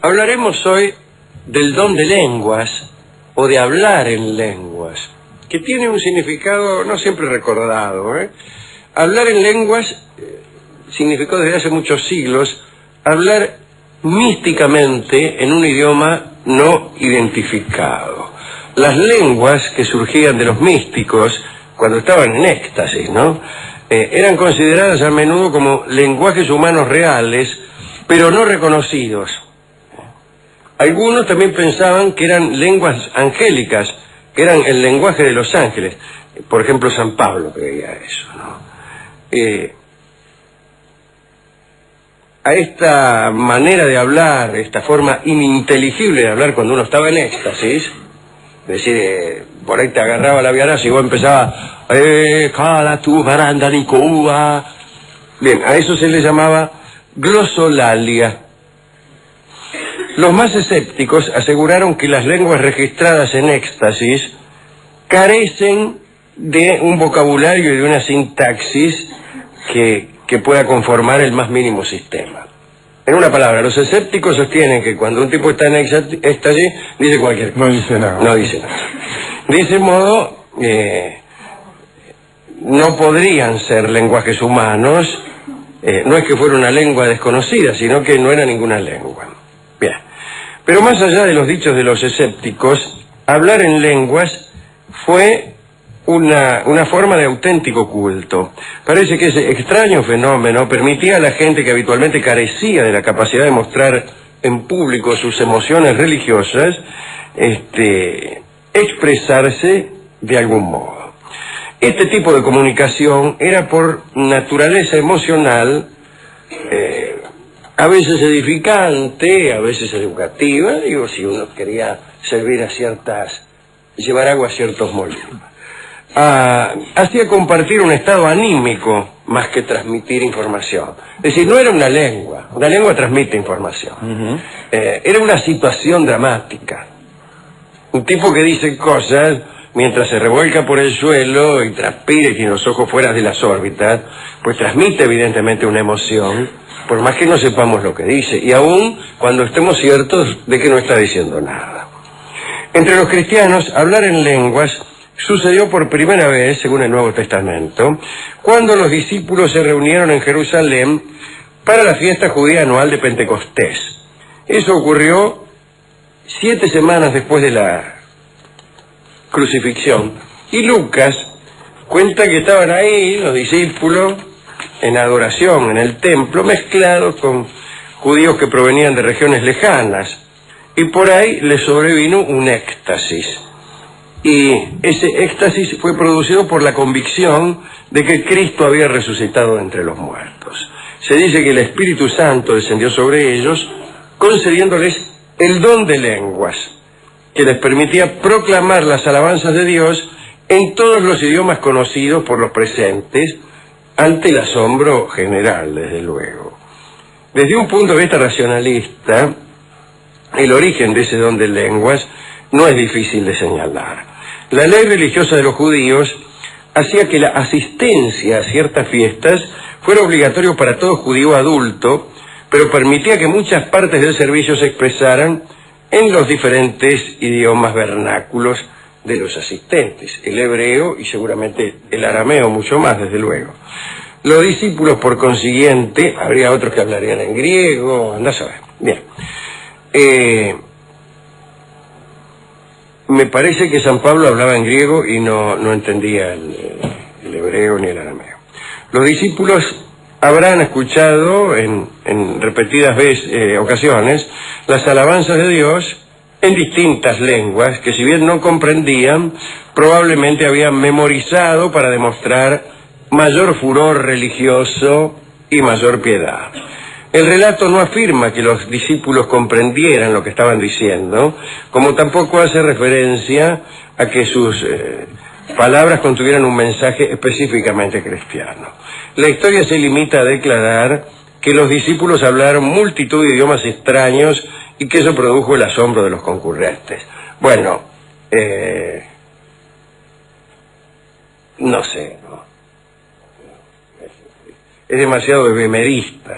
Hablaremos hoy del don de lenguas o de hablar en lenguas, que tiene un significado no siempre recordado. Hablar en lenguas significó desde hace muchos siglos hablar místicamente en un idioma no identificado. Las lenguas que surgían de los místicos cuando estaban en éxtasis, eran consideradas a menudo como lenguajes humanos reales, pero no reconocidos. Algunos también pensaban que eran lenguas angélicas, que eran el lenguaje de los ángeles. Por ejemplo, San Pablo creía eso, A esta manera de hablar, esta forma ininteligible de hablar cuando uno estaba en éxtasis, es decir, por ahí te agarraba la viaraza y vos empezabas, cara tu baranda ni cuba. Bien, a eso se le llamaba glosolalia. Los más escépticos aseguraron que las lenguas registradas en éxtasis carecen de un vocabulario y de una sintaxis que pueda conformar el más mínimo sistema. En una palabra, los escépticos sostienen que cuando un tipo está en éxtasis dice cualquier cosa. No dice nada. No dice nada. De ese modo, no podrían ser lenguajes humanos. No es que fuera una lengua desconocida, sino que no era ninguna lengua. Bien. Pero más allá de los dichos de los escépticos, hablar en lenguas fue una forma de auténtico culto. Parece que ese extraño fenómeno permitía a la gente que habitualmente carecía de la capacidad de mostrar en público sus emociones religiosas, expresarse de algún modo. Este tipo de comunicación era por naturaleza emocional, a veces edificante, a veces educativa, si uno quería servir llevar agua a ciertos molinos. Hacía compartir un estado anímico más que transmitir información. Es decir, no era una lengua transmite información. Era una situación dramática. Un tipo que dice cosas mientras se revuelca por el suelo y transpira y tiene los ojos fuera de las órbitas, pues transmite evidentemente una emoción, por más que no sepamos lo que dice, y aún cuando estemos ciertos de que no está diciendo nada. Entre los cristianos, hablar en lenguas sucedió por primera vez, según el Nuevo Testamento, cuando los discípulos se reunieron en Jerusalén para la fiesta judía anual de Pentecostés. Eso ocurrió 7 semanas después de la crucifixión. Y Lucas cuenta que estaban ahí los discípulos en adoración en el templo, mezclados con judíos que provenían de regiones lejanas. Y por ahí les sobrevino un éxtasis. Y ese éxtasis fue producido por la convicción de que Cristo había resucitado entre los muertos. Se dice que el Espíritu Santo descendió sobre ellos, concediéndoles el don de lenguas, que les permitía proclamar las alabanzas de Dios en todos los idiomas conocidos por los presentes, ante el asombro general, desde luego. Desde un punto de vista racionalista, el origen de ese don de lenguas no es difícil de señalar. La ley religiosa de los judíos hacía que la asistencia a ciertas fiestas fuera obligatorio para todo judío adulto, pero permitía que muchas partes del servicio se expresaran en los diferentes idiomas vernáculos de los asistentes, el hebreo y seguramente el arameo, mucho más, desde luego. Los discípulos, por consiguiente, habría otros que hablarían en griego, andás a ver. Bien. Me parece que San Pablo hablaba en griego y no entendía el hebreo ni el arameo. Los discípulos habrán escuchado en repetidas ocasiones las alabanzas de Dios en distintas lenguas que, si bien no comprendían, probablemente habían memorizado para demostrar mayor furor religioso y mayor piedad. El relato no afirma que los discípulos comprendieran lo que estaban diciendo, como tampoco hace referencia a que sus palabras contuvieran un mensaje específicamente cristiano. La historia se limita a declarar que los discípulos hablaron multitud de idiomas extraños y que eso produjo el asombro de los concurrentes. Bueno, no sé, ¿no? Es demasiado ebemerista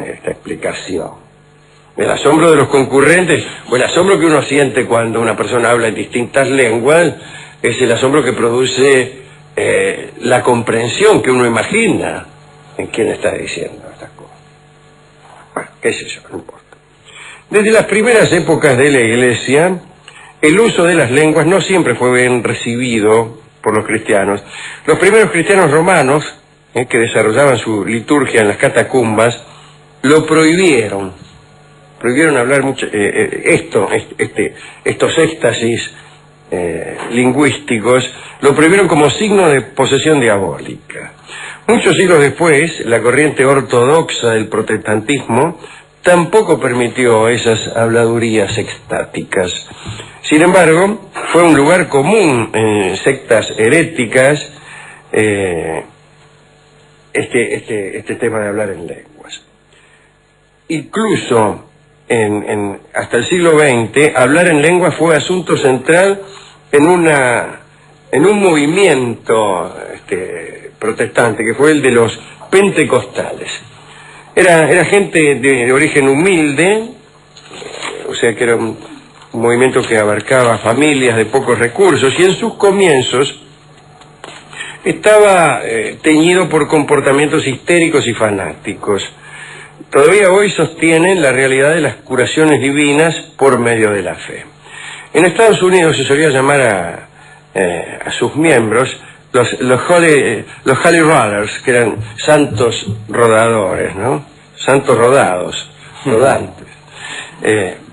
esta explicación. El asombro de los concurrentes, o el asombro que uno siente cuando una persona habla en distintas lenguas, es el asombro que produce la comprensión que uno imagina en quién está diciendo estas cosas. Bueno, qué sé yo, no importa. Desde las primeras épocas de la Iglesia, el uso de las lenguas no siempre fue bien recibido por los cristianos. Los primeros cristianos romanos, que desarrollaban su liturgia en las catacumbas, lo prohibieron. Prohibieron hablar mucho, estos éxtasis lingüísticos, lo prohibieron como signo de posesión diabólica. Muchos siglos después, la corriente ortodoxa del protestantismo tampoco permitió esas habladurías extáticas. Sin embargo, fue un lugar común en sectas heréticas este tema de hablar en lenguas. Incluso hasta el siglo XX, hablar en lenguas fue asunto central en un movimiento protestante, que fue el de los pentecostales. Era gente de origen humilde, o sea que era un movimiento que abarcaba familias de pocos recursos, y en sus comienzos estaba teñido por comportamientos histéricos y fanáticos. Todavía hoy sostienen la realidad de las curaciones divinas por medio de la fe. En Estados Unidos se solía llamar a sus miembros los Holy Rollers, que eran santos rodadores, ¿no? Santos rodantes.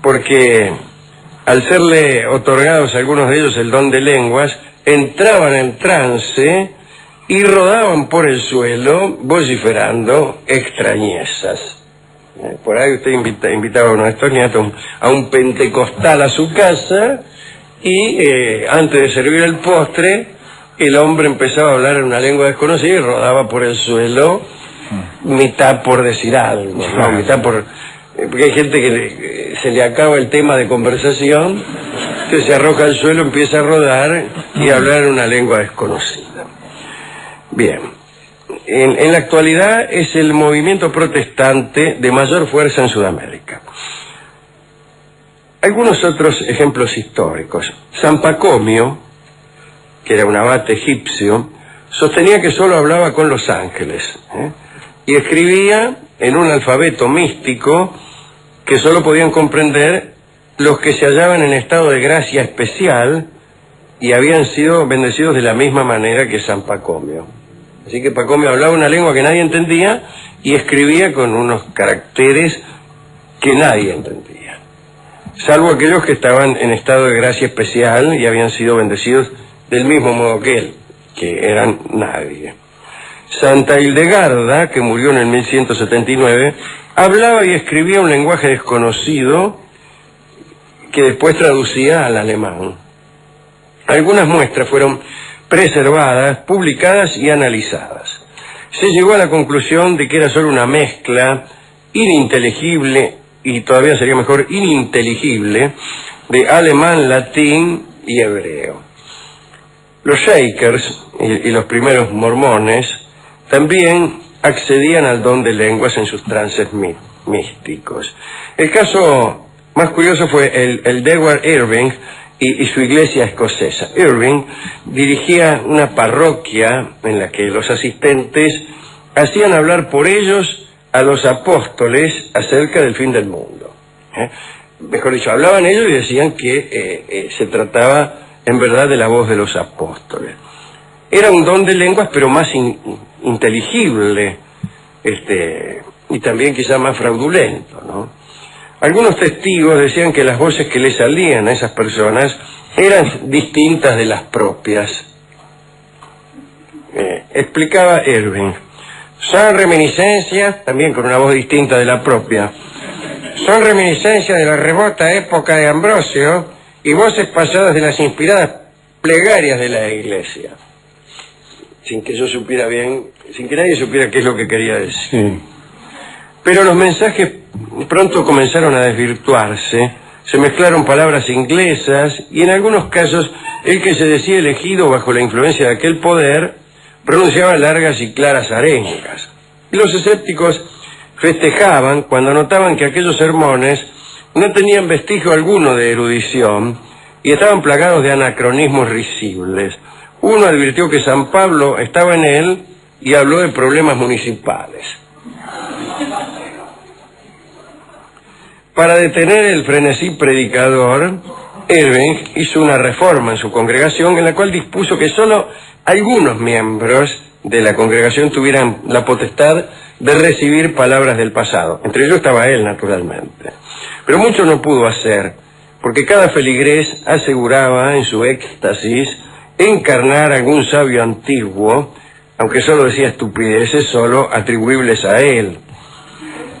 Porque al serle otorgados a algunos de ellos el don de lenguas, entraban en trance y rodaban por el suelo vociferando extrañezas. Por ahí usted invitaba a uno de estos nietos a un pentecostal a su casa y antes de servir el postre, el hombre empezaba a hablar en una lengua desconocida y rodaba por el suelo, mitad por decir algo, ¿no? Mitad por... Porque hay gente que se le acaba el tema de conversación, entonces se arroja al suelo, empieza a rodar y a hablar en una lengua desconocida. Bien. En la actualidad es el movimiento protestante de mayor fuerza en Sudamérica. Algunos otros ejemplos históricos. San Pacomio, que era un abate egipcio, sostenía que solo hablaba con los ángeles, y escribía en un alfabeto místico que solo podían comprender los que se hallaban en estado de gracia especial y habían sido bendecidos de la misma manera que San Pacomio. Así que Pacomio hablaba una lengua que nadie entendía y escribía con unos caracteres que nadie entendía, salvo aquellos que estaban en estado de gracia especial y habían sido bendecidos del mismo modo que él, que eran nadie. Santa Hildegarda, que murió en el 1179, hablaba y escribía un lenguaje desconocido que después traducía al alemán. Algunas muestras fueron preservadas, publicadas y analizadas. Se llegó a la conclusión de que era solo una mezcla ininteligible, y todavía sería mejor ininteligible, de alemán, latín y hebreo. Los Shakers y los primeros mormones también accedían al don de lenguas en sus trances místicos. El caso más curioso fue el de Edward Irving y su iglesia escocesa. Irving dirigía una parroquia en la que los asistentes hacían hablar por ellos a los apóstoles acerca del fin del mundo. Mejor dicho, hablaban ellos y decían que se trataba en verdad de la voz de los apóstoles. Era un don de lenguas, pero más inteligible, y también quizá más fraudulento, ¿no? Algunos testigos decían que las voces que le salían a esas personas eran distintas de las propias. Explicaba Irving: son reminiscencias, también con una voz distinta de la propia, son reminiscencias de la remota época de Ambrosio y voces pasadas de las inspiradas plegarias de la iglesia. Sin que yo supiera bien, sin que nadie supiera qué es lo que quería decir. Sí. Pero los mensajes pronto comenzaron a desvirtuarse, se mezclaron palabras inglesas y en algunos casos el que se decía elegido bajo la influencia de aquel poder pronunciaba largas y claras arengas. Y los escépticos festejaban cuando notaban que aquellos sermones no tenían vestigio alguno de erudición y estaban plagados de anacronismos risibles. Uno advirtió que San Pablo estaba en él y habló de problemas municipales. Para detener el frenesí predicador, Irving hizo una reforma en su congregación en la cual dispuso que solo algunos miembros de la congregación tuvieran la potestad de recibir palabras del pasado. Entre ellos estaba él, naturalmente. Pero mucho no pudo hacer, porque cada feligrés aseguraba en su éxtasis encarnar algún sabio antiguo, aunque solo decía estupideces solo atribuibles a él.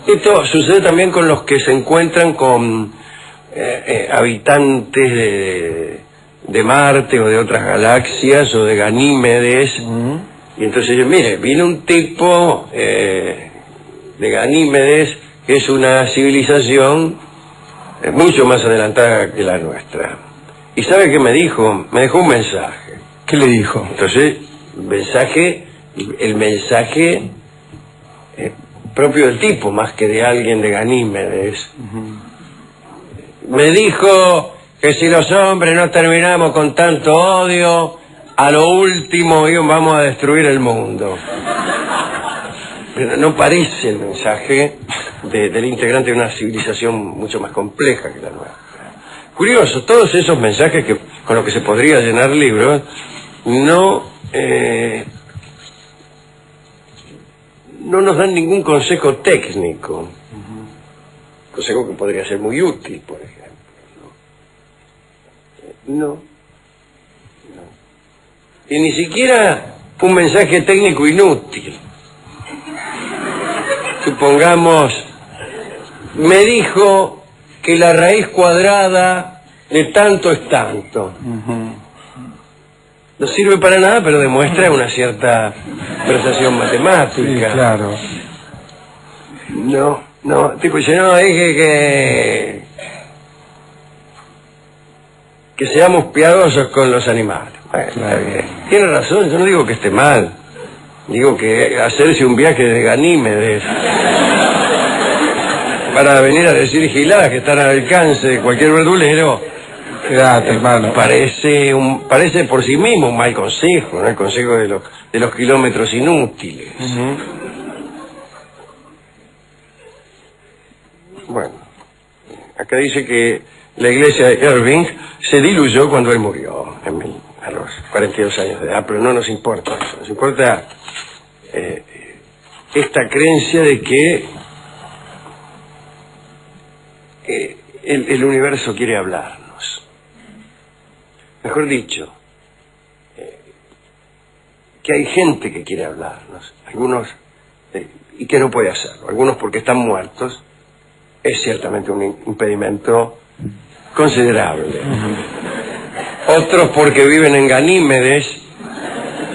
Esto sucede también con los que se encuentran con habitantes de Marte o de otras galaxias o de Ganímedes. Y entonces yo, mire, viene un tipo de Ganímedes que es una civilización mucho más adelantada que la nuestra. ¿Y sabe qué me dijo? Me dejó un mensaje. ¿Qué le dijo? Entonces, el mensaje propio del tipo, más que de alguien de Ganímedes. Me dijo que si los hombres no terminamos con tanto odio, a lo último vamos a destruir el mundo. Pero no parece el mensaje del integrante de una civilización mucho más compleja que la nuestra. Curioso, todos esos mensajes con los que se podría llenar libros, no nos dan ningún consejo técnico. Consejo que podría ser muy útil, por ejemplo. No. Y ni siquiera un mensaje técnico inútil. Supongamos, me dijo que la raíz cuadrada de tanto es tanto. No sirve para nada, pero demuestra una cierta prestación matemática. Sí, claro. No, tipo dice, no, dije que seamos piadosos con los animales. Bueno, claro. Está bien. Tiene razón, yo no digo que esté mal. Digo que hacerse un viaje de Ganímedes para venir a decir giladas que están al alcance de cualquier verdulero, hermano. Parece por sí mismo un mal consejo, ¿no? El consejo de los kilómetros inútiles. Bueno, acá dice que la iglesia de Irving se diluyó cuando él murió, a los 42 años de edad, pero no nos importa eso, nos importa esta creencia de que el universo quiere hablarnos. Mejor dicho, que hay gente que quiere hablarnos, algunos, y que no puede hacerlo, algunos porque están muertos, es ciertamente un impedimento considerable. Otros porque viven en Ganímedes,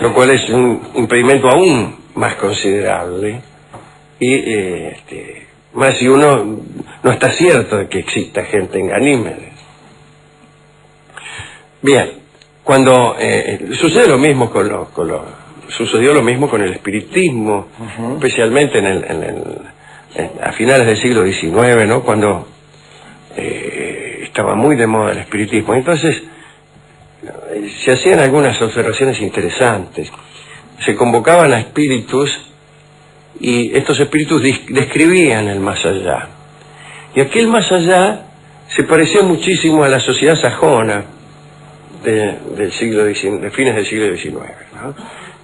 lo cual es un impedimento aún más considerable. Y más si uno no está cierto de que exista gente en Ganímedes. Bien, cuando sucede lo mismo sucedió lo mismo con el espiritismo, especialmente a finales del siglo XIX, ¿no? Cuando estaba muy de moda el espiritismo. Entonces se hacían algunas observaciones interesantes. Se convocaban a espíritus y estos espíritus describían el más allá. Y aquel más allá se parecía muchísimo a la sociedad sajona del siglo XIX, de fines del siglo XIX, ¿no?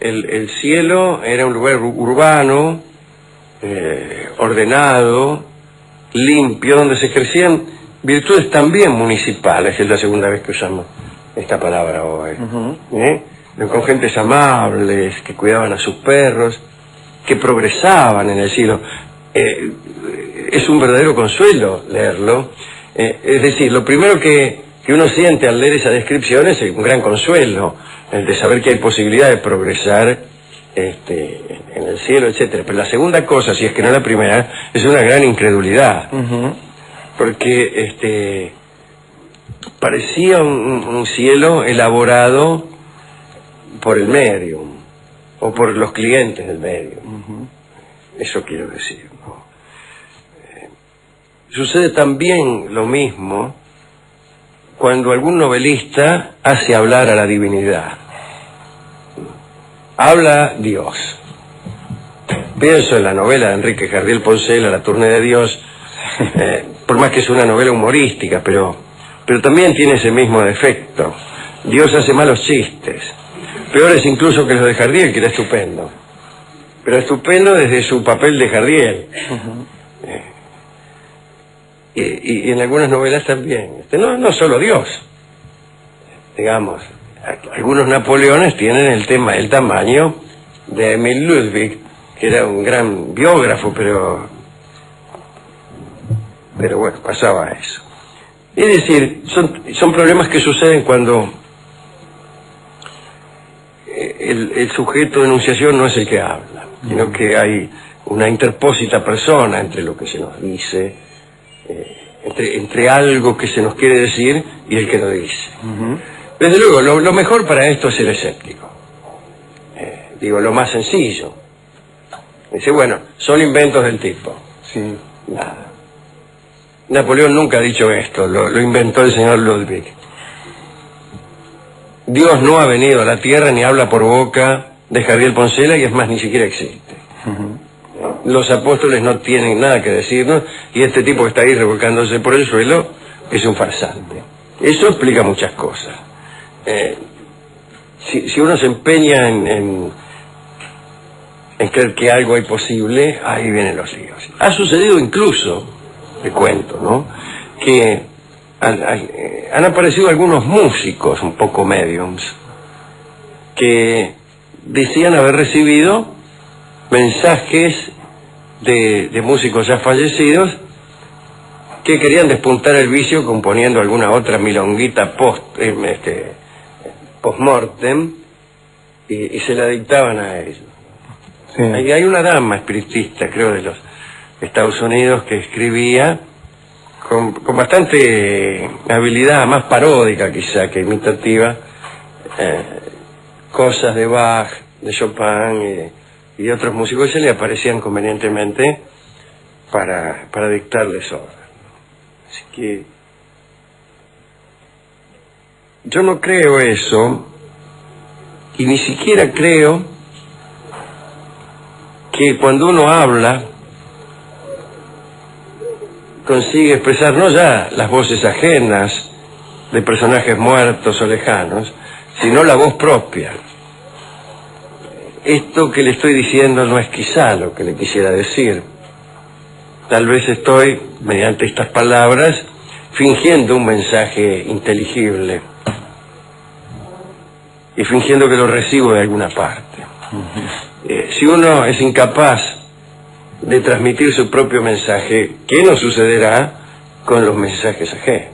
El cielo era un lugar urbano, ordenado, limpio, donde se ejercían virtudes también municipales. Es la segunda vez que usamos esta palabra hoy. Con gentes amables, que cuidaban a sus perros, que progresaban en el cielo. Es un verdadero consuelo leerlo. Es decir, lo primero que uno siente al leer esa descripción es un gran consuelo, el de saber que hay posibilidad de progresar en el cielo, etcétera. Pero la segunda cosa, si es que no la primera, es una gran incredulidad. Porque parecía un cielo elaborado por el medium o por los clientes del medium. Eso quiero decir, ¿no? sucede también lo mismo cuando algún novelista hace hablar a la divinidad. Habla Dios. Pienso en la novela de Enrique Jardiel Poncela, La Tournée de Dios, por más que es una novela humorística, pero también tiene ese mismo defecto. Dios hace malos chistes, peores incluso que los de Jardiel, que era estupendo. Pero estupendo desde su papel de Jardiel. Y en algunas novelas también. No solo Dios. Digamos, algunos Napoleones tienen el tamaño de Emil Ludwig, que era un gran biógrafo, pero bueno, pasaba eso. Es decir, son problemas que suceden cuando el sujeto de enunciación no es el que habla, sino que hay una interpósita persona entre lo que se nos dice, entre algo que se nos quiere decir y el que lo dice. Desde luego, lo mejor para esto es ser escéptico. Digo, lo más sencillo. Dice, bueno, son inventos del tipo. Sí. Nada. Napoleón nunca ha dicho esto, lo inventó el señor Ludwig. Dios no ha venido a la tierra ni habla por boca de Jardiel Poncela, y es más, ni siquiera existe. Los apóstoles no tienen nada que decirnos, y este tipo que está ahí revolcándose por el suelo es un farsante. Eso explica muchas cosas. Si uno se empeña en creer que algo es posible, ahí vienen los líos. Ha sucedido incluso, te cuento, ¿no?, que han aparecido algunos músicos un poco mediums que decían haber recibido mensajes de músicos ya fallecidos que querían despuntar el vicio componiendo alguna otra milonguita post-mortem, y se la dictaban a ellos. Sí. Hay una dama espiritista, creo, de los Estados Unidos, que escribía con bastante habilidad, más paródica quizá que imitativa, cosas de Bach, de Chopin y otros músicos, y se le aparecían convenientemente para dictarles obras. Así que yo no creo eso, y ni siquiera creo que cuando uno habla consigue expresar no ya las voces ajenas de personajes muertos o lejanos, sino la voz propia. Esto que le estoy diciendo no es quizá lo que le quisiera decir. Tal vez estoy, mediante estas palabras, fingiendo un mensaje inteligible y fingiendo que lo recibo de alguna parte. Si uno es incapaz de transmitir su propio mensaje, ¿qué nos sucederá con los mensajes ajenos?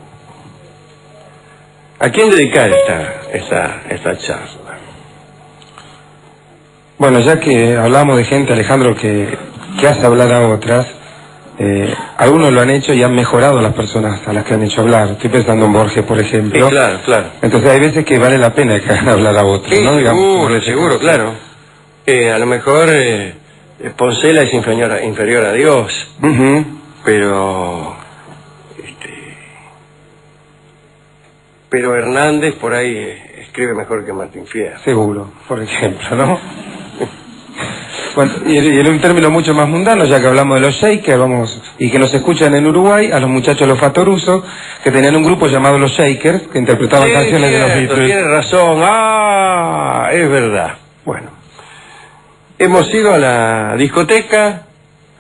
¿A quién dedicar esta charla? Bueno, ya que hablamos de gente, Alejandro, que hace hablar a otras, algunos lo han hecho y han mejorado a las personas a las que han hecho hablar. Estoy pensando en Borges, por ejemplo. Sí, claro, claro. Entonces hay veces que vale la pena que hagan hablar a otros, sí, ¿no? Digamos, seguro, claro. A lo mejor Poncela es inferior a Dios, pero Hernández por ahí escribe mejor que Martín Fierro. Seguro, por ejemplo, ¿no? Bueno, y en un término mucho más mundano, ya que hablamos de los Shakers, y que nos escuchan en Uruguay, a los muchachos los Fatoruso, que tenían un grupo llamado los Shakers, que interpretaban canciones de los Beatles. Tiene razón, es verdad. Bueno, hemos ido a la discoteca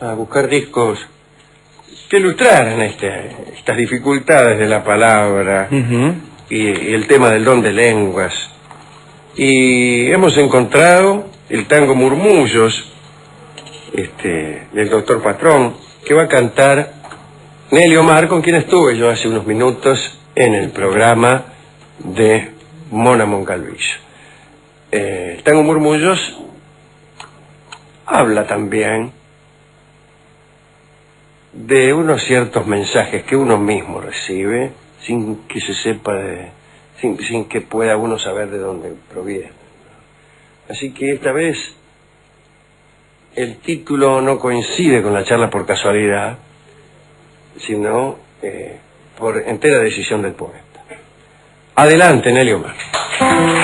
a buscar discos que ilustraran estas dificultades de la palabra y el tema del don de lenguas. Y hemos encontrado el tango Murmullos, del doctor Patrón, que va a cantar Nelly Omar, con quien estuve yo hace unos minutos en el programa de Mona Moncalvillo. El tango Murmullos habla también de unos ciertos mensajes que uno mismo recibe sin que se sepa sin que pueda uno saber de dónde proviene. Así que esta vez el título no coincide con la charla por casualidad, sino por entera decisión del poeta. Adelante, Nelly Omar.